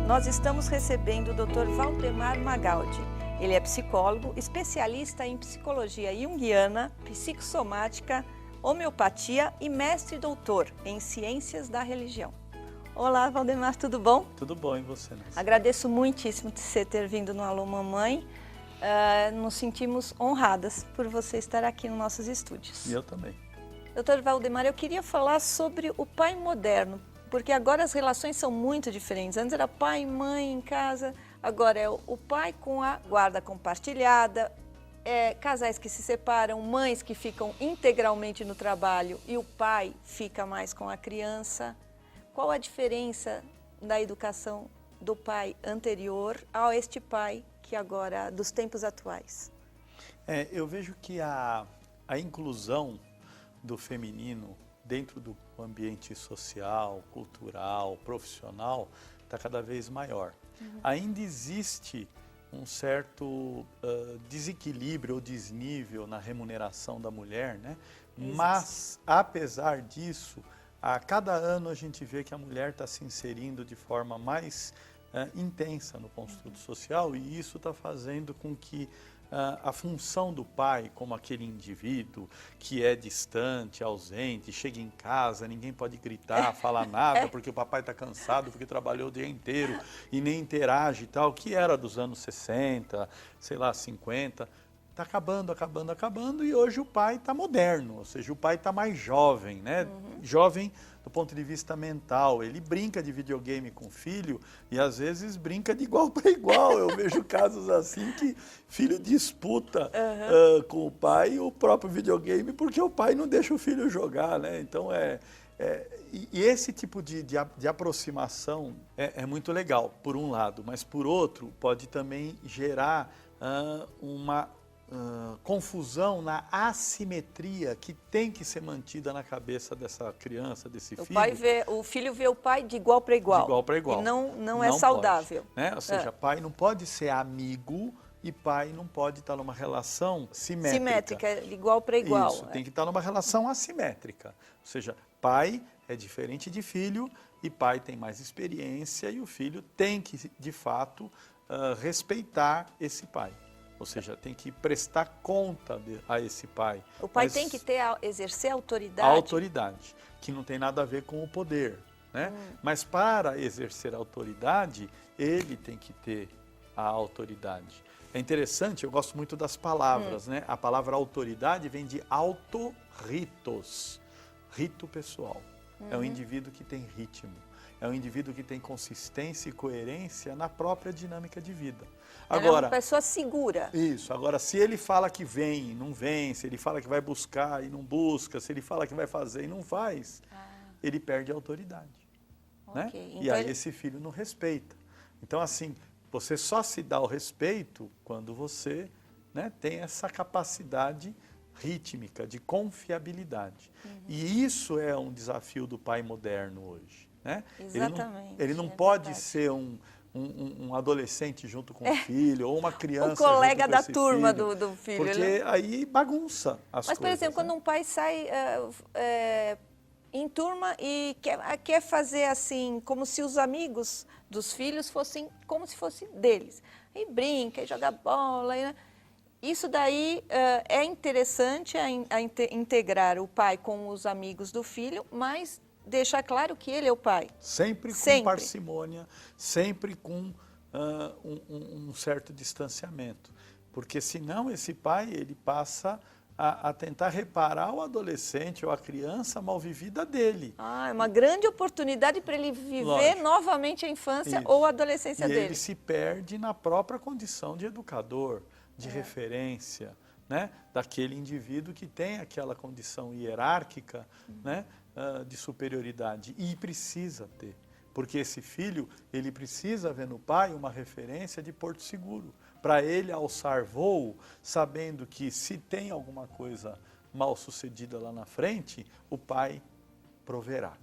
nós estamos recebendo o Dr. Valdemar Magaldi. Ele é psicólogo, especialista em psicologia junguiana, psicossomática, homeopatia e mestre e doutor em ciências da religião. Olá, Valdemar, tudo bom? Tudo bom, e você, Nancy? Agradeço muitíssimo de você ter vindo no Alô Mamãe. Nos sentimos honradas por você estar aqui nos nossos estúdios. E eu também. Dr. Valdemar, eu queria falar sobre o pai moderno, porque agora as relações são muito diferentes. Antes era pai e mãe em casa, agora é o pai com a guarda compartilhada, casais que se separam, mães que ficam integralmente no trabalho e o pai fica mais com a criança. Qual a diferença da educação do pai anterior a este pai que agora, dos tempos atuais? Eu vejo que a inclusão do feminino dentro do ambiente social, cultural, profissional, está cada vez maior. Ainda existe um certo desequilíbrio ou desnível na remuneração da mulher, né? Mas, apesar disso, a cada ano a gente vê que a mulher está se inserindo de forma mais intensa no construto social, e isso está fazendo com que a função do pai, como aquele indivíduo que é distante, ausente, chega em casa, ninguém pode gritar, falar nada, porque o papai está cansado, porque trabalhou o dia inteiro e nem interage e tal, que era dos anos 60, sei lá, 50, está acabando, e hoje o pai está moderno, ou seja, o pai está mais jovem, né? Jovem do ponto de vista mental, ele brinca de videogame com o filho e às vezes brinca de igual para igual. Eu vejo casos assim que filho disputa com o pai o próprio videogame porque o pai não deixa o filho jogar, né? Então e esse tipo de aproximação é muito legal, por um lado, mas por outro pode também gerar uma confusão na assimetria que tem que ser mantida na cabeça dessa criança, desse filho. O filho vê o pai de igual para igual. De igual para igual. E não é saudável. Pode, né? Ou seja, pai não pode ser amigo e pai não pode estar numa relação simétrica. Simétrica, de igual para igual. Isso, tem que estar numa relação assimétrica. Ou seja, pai é diferente de filho e pai tem mais experiência e o filho tem que, de fato, respeitar esse pai. Ou seja, tem que prestar conta a esse pai. O pai tem que exercer autoridade? A autoridade, que não tem nada a ver com o poder, né? Mas para exercer a autoridade, ele tem que ter a autoridade. É interessante, eu gosto muito das palavras, né? A palavra autoridade vem de autoritos, rito pessoal. É um indivíduo que tem ritmo. É um indivíduo que tem consistência e coerência na própria dinâmica de vida. Agora, é uma pessoa segura. Isso. Agora, se ele fala que vem e não vem, se ele fala que vai buscar e não busca, se ele fala que vai fazer e não faz, ele perde a autoridade. Né? Então e aí esse filho não respeita. Então, assim, você só se dá o respeito quando você, né, tem essa capacidade rítmica, de confiabilidade. E isso é um desafio do pai moderno hoje. Né? Exatamente. Ele não pode ser um adolescente junto com o filho, ou uma criança. O colega junto com da turma filho, do filho. Porque aí bagunça as coisas. Mas, por exemplo, quando um pai sai em turma e quer fazer assim, como se os amigos dos filhos fossem como se fosse deles. E brinca, e joga bola. Isso daí é interessante integrar o pai com os amigos do filho, mas deixar claro que ele é o pai. Sempre com parcimônia, sempre com um certo distanciamento. Porque senão esse pai ele passa a tentar reparar o adolescente ou a criança mal vivida dele. É uma grande oportunidade para ele viver novamente a infância ou a adolescência dele. E ele se perde na própria condição de educador, de referência, né? Daquele indivíduo que tem aquela condição hierárquica, né? De superioridade, e precisa ter, porque esse filho, ele precisa ver no pai uma referência de porto seguro, para ele alçar voo, sabendo que se tem alguma coisa mal sucedida lá na frente, o pai proverá,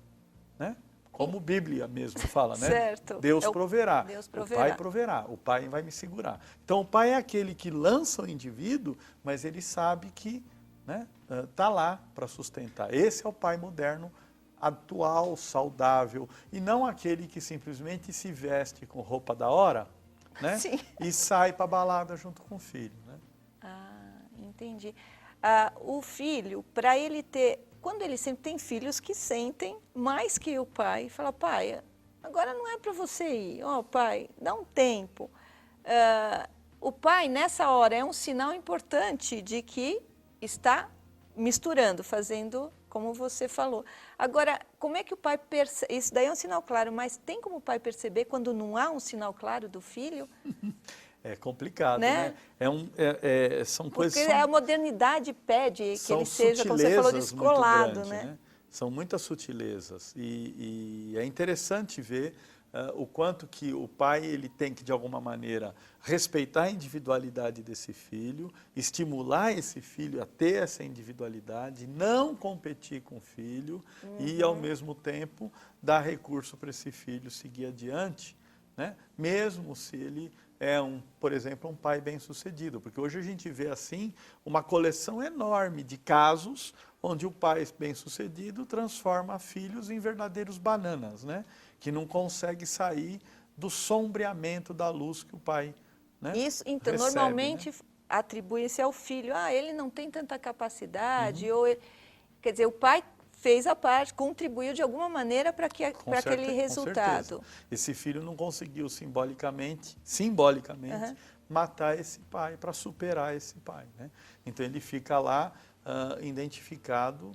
né? Como a Bíblia mesmo fala, né? Certo. Deus proverá, Deus proverá, o pai proverá, o pai vai me segurar. Então o pai é aquele que lança o indivíduo, mas ele sabe que, né, tá lá para sustentar. Esse é o pai moderno atual, saudável, e não aquele que simplesmente se veste com roupa da hora, né? Sim. E sai para a balada junto com o filho, né? Ah, entendi. O filho, para ele ter... Quando ele sempre tem filhos que sentem mais que o pai, fala, pai, agora não é para você ir. Ó, pai, dá um tempo. O pai, nessa hora, é um sinal importante de que está misturando, fazendo como você falou. Agora, como é que o pai percebe? Isso daí é um sinal claro, mas tem como o pai perceber quando não há um sinal claro do filho? É complicado, Né? né? São Porque coisas... a modernidade pede que São ele seja, como você falou, sutilezas muito descolado, grandes, né? São muitas sutilezas e é interessante ver o quanto que o pai ele tem que, de alguma maneira, respeitar a individualidade desse filho, estimular esse filho a ter essa individualidade, não competir com o filho e, ao mesmo tempo, dar recurso para esse filho seguir adiante, né? Mesmo se ele é, por exemplo, um pai bem-sucedido, porque hoje a gente vê assim uma coleção enorme de casos onde o pai bem-sucedido transforma filhos em verdadeiros bananas, né? Que não consegue sair do sombreamento da luz que o pai, né, Isso, então, recebe, normalmente né? atribui-se ao filho, ele não tem tanta capacidade, ou ele, quer dizer, o pai fez a parte, contribuiu de alguma maneira para aquele Com resultado. certeza. Esse filho não conseguiu simbolicamente Uhum. matar esse pai, para superar esse pai, né? Então ele fica lá identificado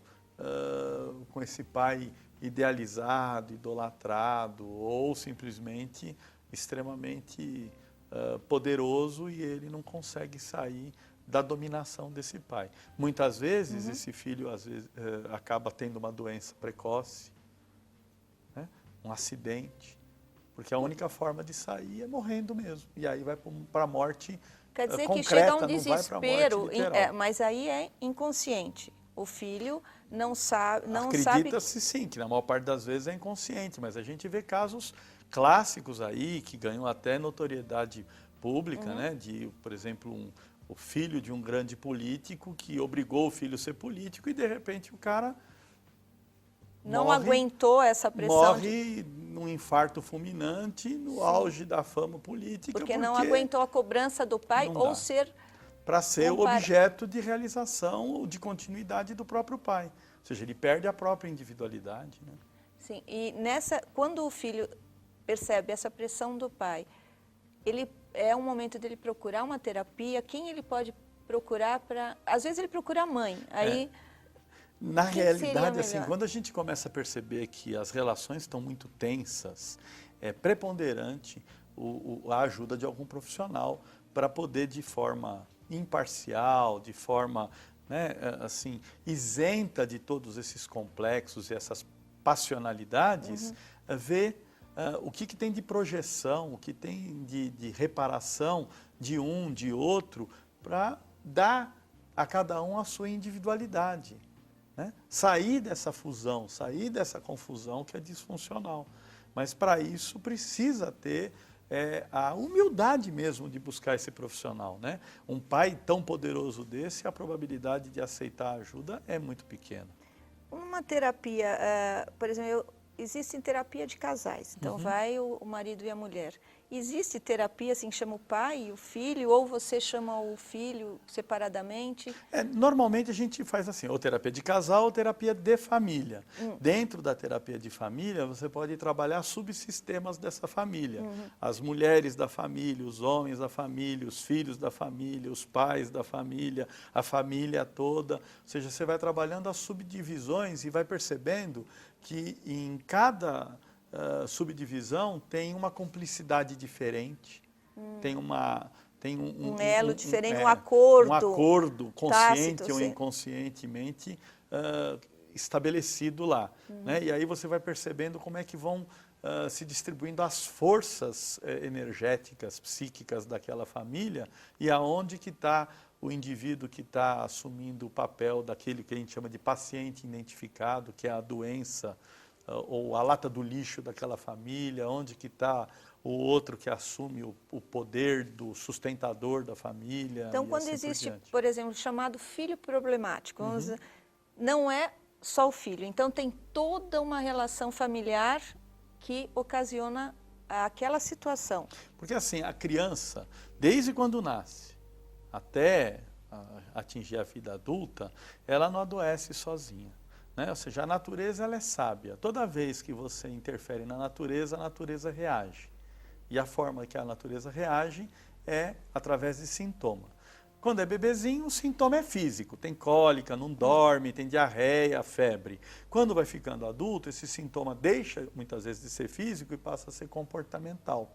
com esse pai idealizado, idolatrado, ou simplesmente extremamente poderoso, e ele não consegue sair da dominação desse pai. Muitas vezes esse filho acaba tendo uma doença precoce, né? Um acidente, porque a única forma de sair é morrendo mesmo. E aí vai para a morte Quer dizer que concreta, chega a um não vai para a desespero, morte literal. mas aí é inconsciente. O filho não sabe... Acredita-se sim, que na maior parte das vezes é inconsciente, mas a gente vê casos clássicos aí, que ganham até notoriedade pública, né? Por exemplo, o filho de um grande político que obrigou o filho a ser político e, de repente, o cara não aguentou essa pressão. Morre num infarto fulminante, no auge da fama política. Porque não aguentou a cobrança do pai ou ser... Para ser o objeto de realização ou de continuidade do próprio pai. Ou seja, ele perde a própria individualidade, né? Sim, e quando o filho percebe essa pressão do pai, é um momento dele procurar uma terapia. Quem ele pode procurar para... Às vezes ele procura a mãe, aí... Na realidade, assim, quando a gente começa a perceber que as relações estão muito tensas, é preponderante a ajuda de algum profissional para poder, de forma imparcial, de forma, né, assim, isenta de todos esses complexos e essas passionalidades, ver o que tem de projeção, o que tem de reparação de um, de outro, para dar a cada um a sua individualidade. Né? Sair dessa fusão, sair dessa confusão que é disfuncional. Mas para isso precisa ter a humildade mesmo de buscar esse profissional, né? Um pai tão poderoso desse, a probabilidade de aceitar ajuda é muito pequena. Uma terapia, por exemplo, existe terapia de casais, então vai o marido e a mulher. Existe terapia assim, chama o pai e o filho, ou você chama o filho separadamente? Normalmente a gente faz assim, ou terapia de casal ou terapia de família. Dentro da terapia de família, você pode trabalhar subsistemas dessa família. As mulheres da família, os homens da família, os filhos da família, os pais da família, a família toda. Ou seja, você vai trabalhando as subdivisões e vai percebendo que em cada subdivisão tem uma cumplicidade diferente, tem um elo diferente, um acordo. Um acordo consciente tácito, ou sim. inconscientemente estabelecido lá. Né? E aí você vai percebendo como é que vão se distribuindo as forças energéticas, psíquicas daquela família e aonde que está o indivíduo que está assumindo o papel daquele que a gente chama de paciente identificado, que é a doença, ou a lata do lixo daquela família, onde que está o outro que assume o poder do sustentador da família. Então, quando assim existe, por exemplo, chamado filho problemático, não é só o filho. Então tem toda uma relação familiar que ocasiona aquela situação. Porque assim, a criança, desde quando nasce até atingir a vida adulta, ela não adoece sozinha, né? Ou seja, a natureza ela é sábia. Toda vez que você interfere na natureza, a natureza reage. E a forma que a natureza reage é através de sintoma. Quando é bebezinho, o sintoma é físico, tem cólica, não dorme, tem diarreia, febre. Quando vai ficando adulto, esse sintoma deixa muitas vezes de ser físico e passa a ser comportamental.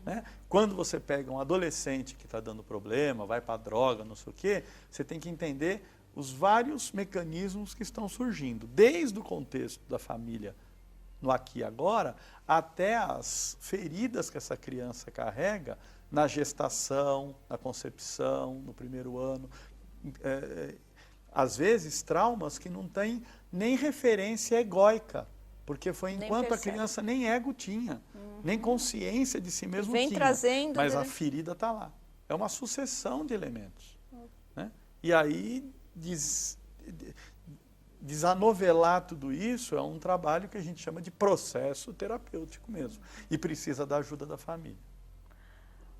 Né? Quando você pega um adolescente que está dando problema, vai para a droga, não sei o quê, você tem que entender os vários mecanismos que estão surgindo, desde o contexto da família no aqui e agora, até as feridas que essa criança carrega na gestação, na concepção, no primeiro ano. Às vezes, traumas que não têm nem referência egóica, porque foi enquanto a criança nem ego tinha, nem consciência de si mesmo vem tinha, trazendo, mas né? a ferida está lá. É uma sucessão de elementos. Né? E aí, desanovelar tudo isso é um trabalho que a gente chama de processo terapêutico mesmo, e precisa da ajuda da família.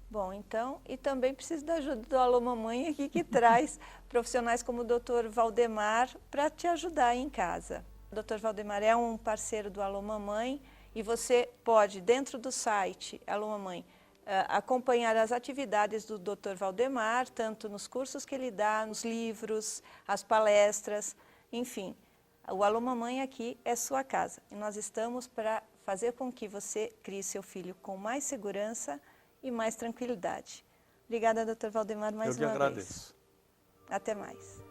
Bom, então, e também precisa da ajuda do Alô Mamãe aqui, que traz profissionais como o Dr. Valdemar para te ajudar aí em casa. O Dr. Valdemar é um parceiro do Alô Mamãe e você pode, dentro do site Alô Mamãe, acompanhar as atividades do Dr. Valdemar, tanto nos cursos que ele dá, nos livros, as palestras, enfim. O Alô Mamãe aqui é sua casa e nós estamos para fazer com que você crie seu filho com mais segurança e mais tranquilidade. Obrigada, Dr. Valdemar, mais uma vez. Eu que agradeço. Até mais.